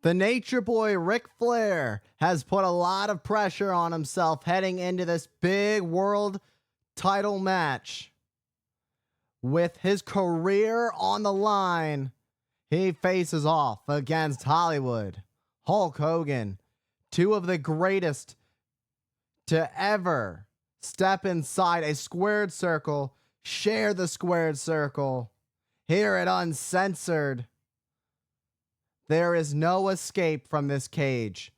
The Nature Boy Ric Flair has put a lot of pressure on himself heading into this big world title match. With his career on the line, he faces off against Hollywood, Hulk Hogan, two of the greatest to ever step inside a squared circle, share the squared circle. Here at Uncensored, there is no escape from this cage.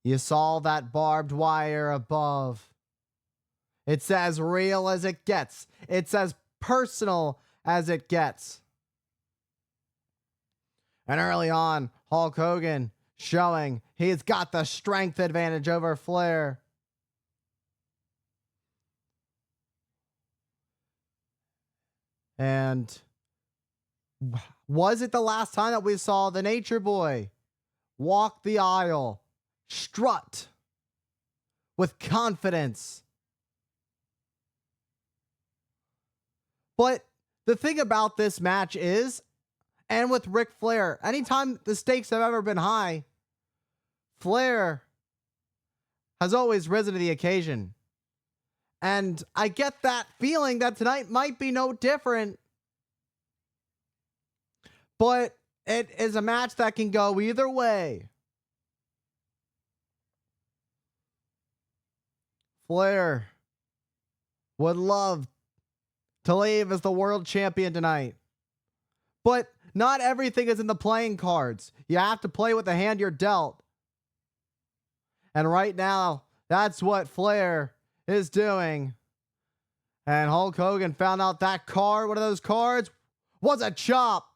You saw that barbed wire above. It's as real as it gets. It's as personal as it gets. And early on, Hulk Hogan showing he's got the strength advantage over Flair. And was it the last time that we saw the Nature Boy walk the aisle, strut with confidence? But the thing about this match is, and with Ric Flair, anytime the stakes have ever been high, Flair has always risen to the occasion. And I get that feeling that tonight might be no different. But it is a match that can go either way. Flair would love to leave as the world champion tonight. But not everything is in the playing cards. You have to play with the hand you're dealt. And right now, that's what Flair is doing. And Hulk Hogan found out that card, one of those cards, was a chop.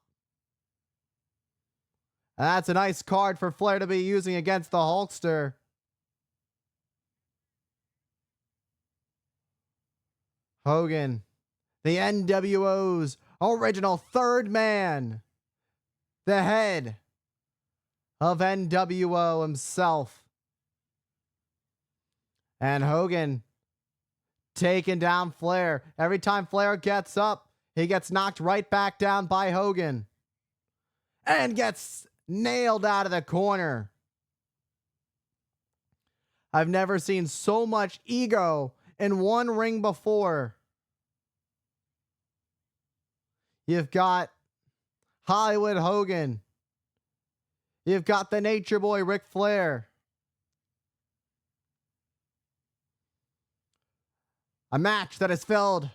And that's a nice card for Flair to be using against the Hulkster. Hogan, the NWO's original third man, the head of NWO himself. And Hogan taking down Flair. Every time Flair gets up, he gets knocked right back down by Hogan. And gets nailed out of the corner. I've never seen so much ego in one ring before. You've got Hollywood Hogan. You've got the Nature Boy Ric Flair. A match that is filled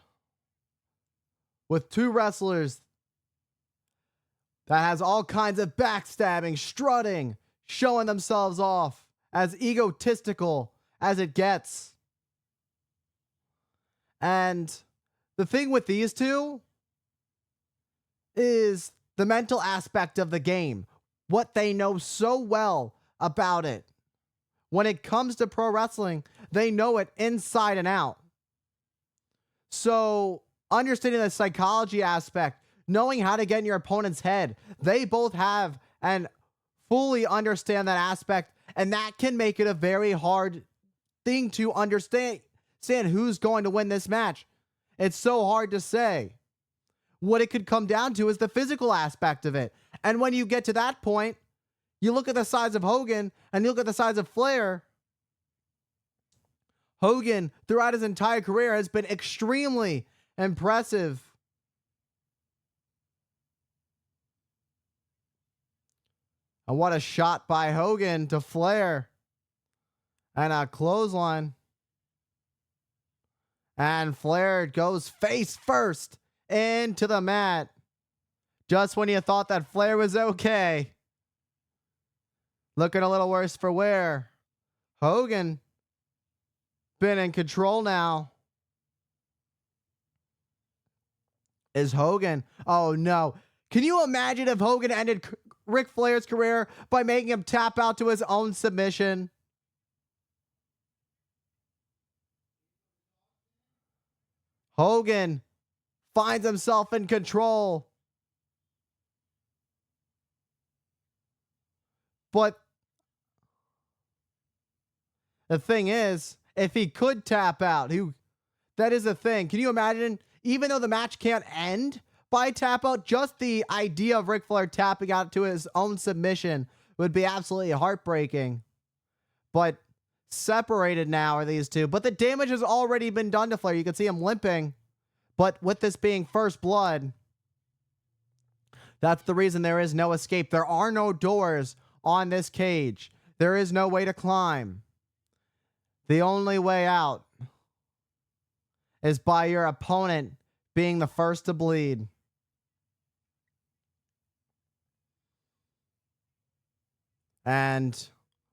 with two wrestlers that has all kinds of backstabbing, strutting, showing themselves off, as egotistical as it gets. And the thing with these two is the mental aspect of the game, what they know so well about it. When it comes to pro wrestling, they know it inside and out. So understanding the psychology aspect, knowing how to get in your opponent's head, they both have and fully understand that aspect, and that can make it a very hard thing to understand who's going to win this match. It's so hard to say. What it could come down to is the physical aspect of it. And when you get to that point, you look at the size of Hogan and you look at the size of Flair. Hogan, throughout his entire career, has been extremely impressive. And what a shot by Hogan to Flair. And a clothesline. And Flair goes face first into the mat. Just when you thought that Flair was okay. Looking a little worse for wear. Hogan been in control now. Is Hogan? Oh no. Can you imagine if Hogan ended Ric Flair's career by making him tap out to his own submission? Hogan finds himself in control. But the thing is, if he could tap out, that is a thing. Can you imagine, even though the match can't end, by tap out. Just the idea of Ric Flair tapping out to his own submission would be absolutely heartbreaking. But separated now are these two. But the damage has already been done to Flair. You can see him limping. But with this being first blood, that's the reason there is no escape. There are no doors on this cage. There is no way to climb. The only way out is by your opponent being the first to bleed. And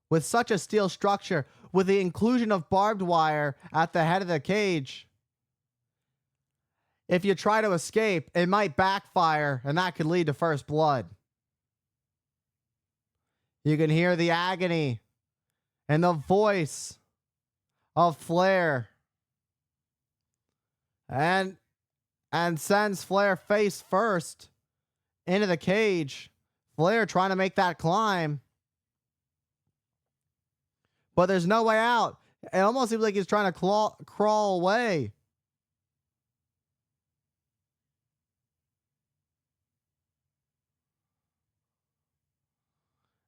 with such a steel structure, with the inclusion of barbed wire at the head of the cage, if you try to escape, it might backfire, and that could lead to first blood. You can hear the agony and the voice of Flair. And sends Flair face first into the cage. Flair trying to make that climb. But there's no way out. It almost seems like he's trying to crawl away.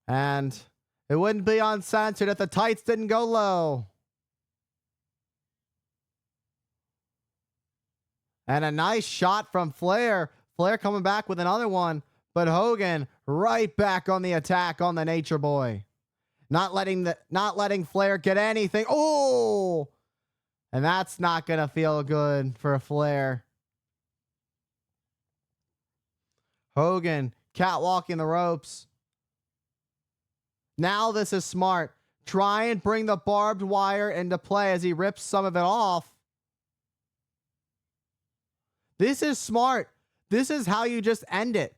And it wouldn't be uncensored if the tights didn't go low. And a nice shot from Flair. Flair coming back with another one. But Hogan right back on the attack on the Nature Boy. Not letting Flair get anything. Oh! And that's not going to feel good for Flair. Hogan catwalking the ropes. Now this is smart. Try and bring the barbed wire into play as he rips some of it off. This is smart. This is how you just end it.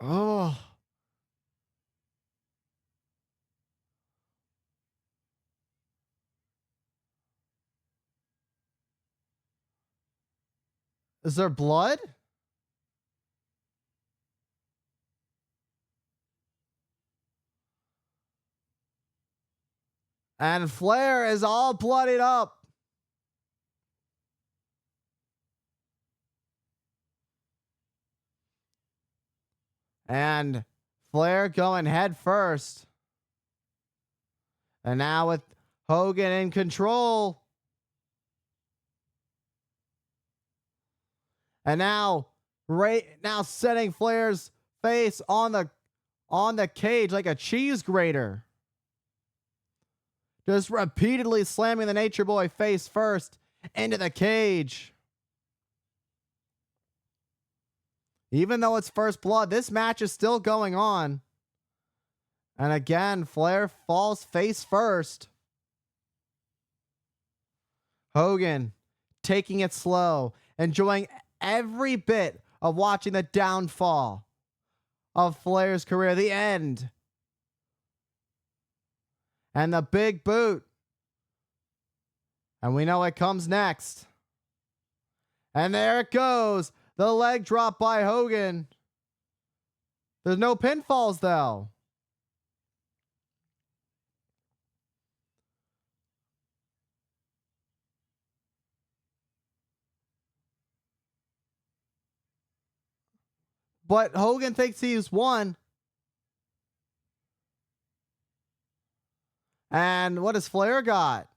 Oh. Is there blood? And Flair is all bloodied up. And Flair going head first. And now with Hogan in control. And now setting Flair's face on the cage like a cheese grater. Just repeatedly slamming the Nature Boy face first into the cage. Even though it's first blood, this match is still going on. And again, Flair falls face first. Hogan taking it slow, enjoying every bit of watching the downfall of Flair's career, the end. And the big boot. And we know it comes next. And there it goes. The leg drop by Hogan. There's no pinfalls, though. But Hogan thinks he's won. And what has Flair got?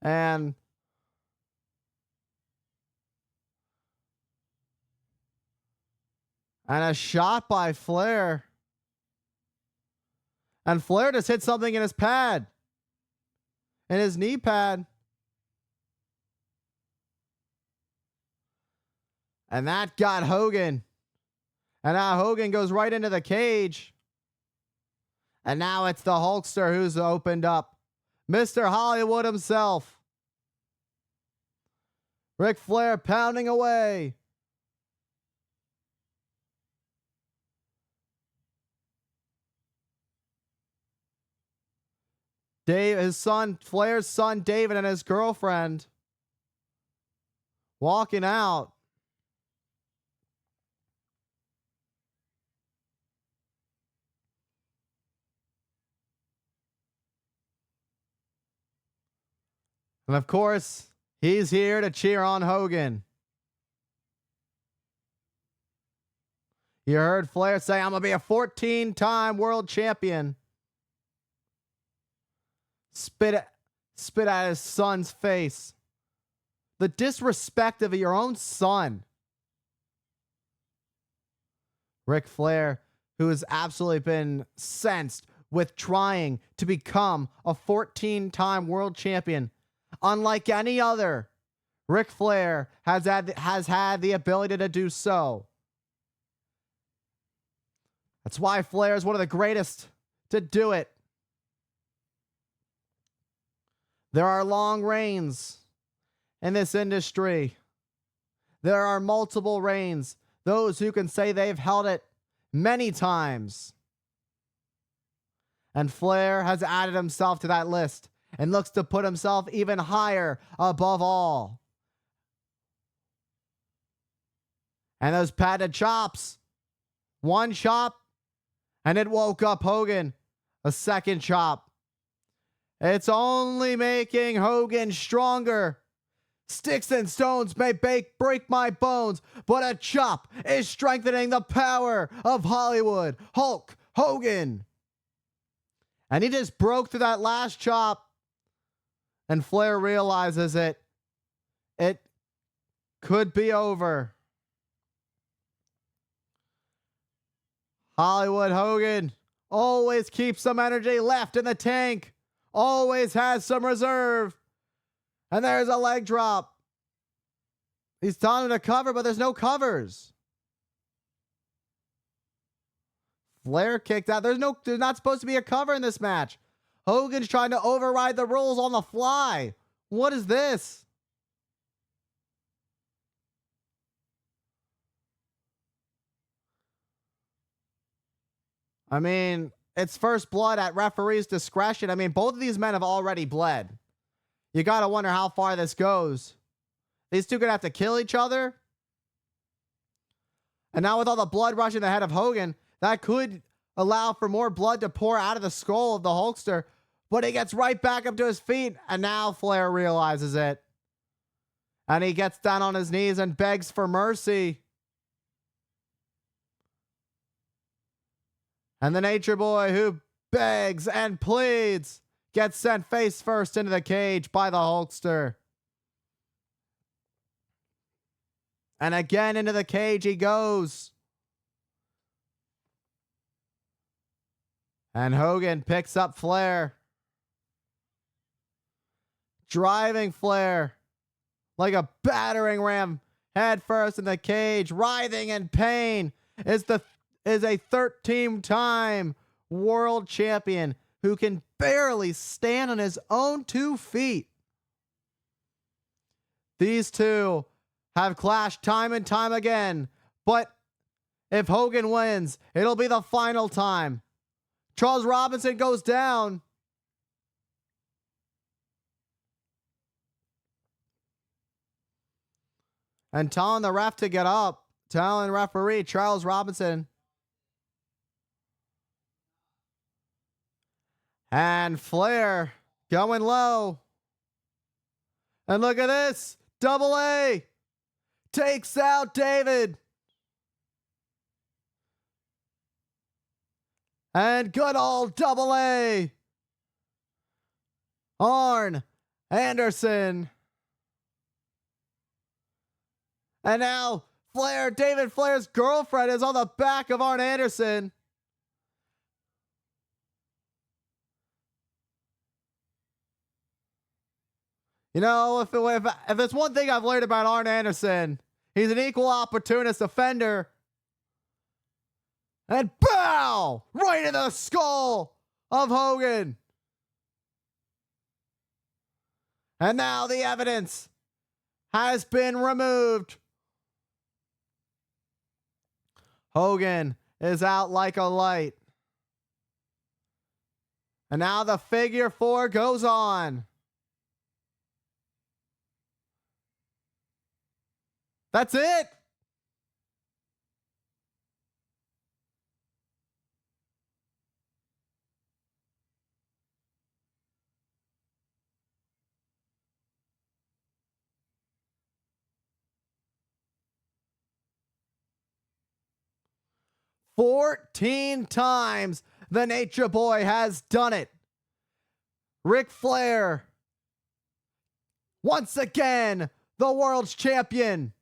And a shot by Flair. And Flair just hit something in his pad. In his knee pad. And that got Hogan. And now Hogan goes right into the cage. And now it's the Hulkster who's opened up. Mr. Hollywood himself. Ric Flair pounding away. Flair's son, David, and his girlfriend walking out. And of course, he's here to cheer on Hogan. You heard Flair say, I'm going to be a 14-time world champion. Spit at his son's face. The disrespect of your own son. Ric Flair, who has absolutely been censed with trying to become a 14-time world champion. Unlike any other, Ric Flair has had the ability to do so. That's why Flair is one of the greatest to do it. There are long reigns in this industry. There are multiple reigns. Those who can say they've held it many times. And Flair has added himself to that list and looks to put himself even higher above all. And those padded chops. One chop, and it woke up Hogan. A second chop. It's only making Hogan stronger. Sticks and stones may break my bones, but a chop is strengthening the power of Hollywood. Hulk Hogan. And he just broke through that last chop. And Flair realizes it could be over. Hollywood Hogan always keeps some energy left in the tank. Always has some reserve. And there's a leg drop. He's telling him to cover, but there's no covers. Flair kicked out. There's not supposed to be a cover in this match. Hogan's trying to override the rules on the fly. What is this? I mean, it's first blood at referee's discretion. I mean, both of these men have already bled. You got to wonder how far this goes. These two going to have to kill each other. And now with all the blood rushing the head of Hogan, that could allow for more blood to pour out of the skull of the Hulkster. But he gets right back up to his feet. And now Flair realizes it. And he gets down on his knees and begs for mercy. And the Nature Boy, who begs and pleads, gets sent face first into the cage by the Hulkster. And again into the cage he goes. And Hogan picks up Flair. Driving Flair like a battering ram head first in the cage, writhing in pain, is a 13-time world champion who can barely stand on his own 2 feet. These two have clashed time and time again, but if Hogan wins, it'll be the final time. Charles Robinson goes down. And telling the ref to get up, telling referee Charles Robinson. And Flair going low. And look at this. Double A takes out David. And good old Double A. Arn Anderson. And now Flair, David Flair's girlfriend, is on the back of Arn Anderson. You know, if there's one thing I've learned about Arn Anderson, he's an equal opportunist offender. And bow! Right in the skull of Hogan. And now the evidence has been removed. Hogan is out like a light. And now the figure 4 goes on. That's it. 14 times the Nature Boy has done it. Ric Flair, once again, the world's champion.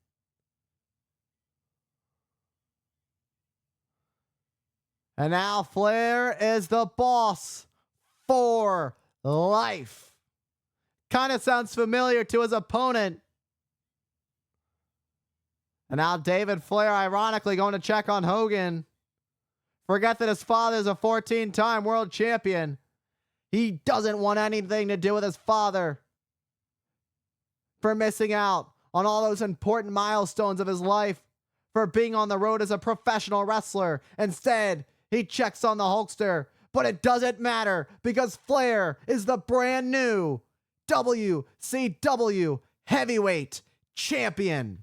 And now Flair is the boss for life. Kind of sounds familiar to his opponent. And now David Flair, ironically, going to check on Hogan. Forget that his father is a 14-time world champion. He doesn't want anything to do with his father for missing out on all those important milestones of his life, for being on the road as a professional wrestler. Instead, he checks on the Hulkster, but it doesn't matter because Flair is the brand new WCW Heavyweight Champion.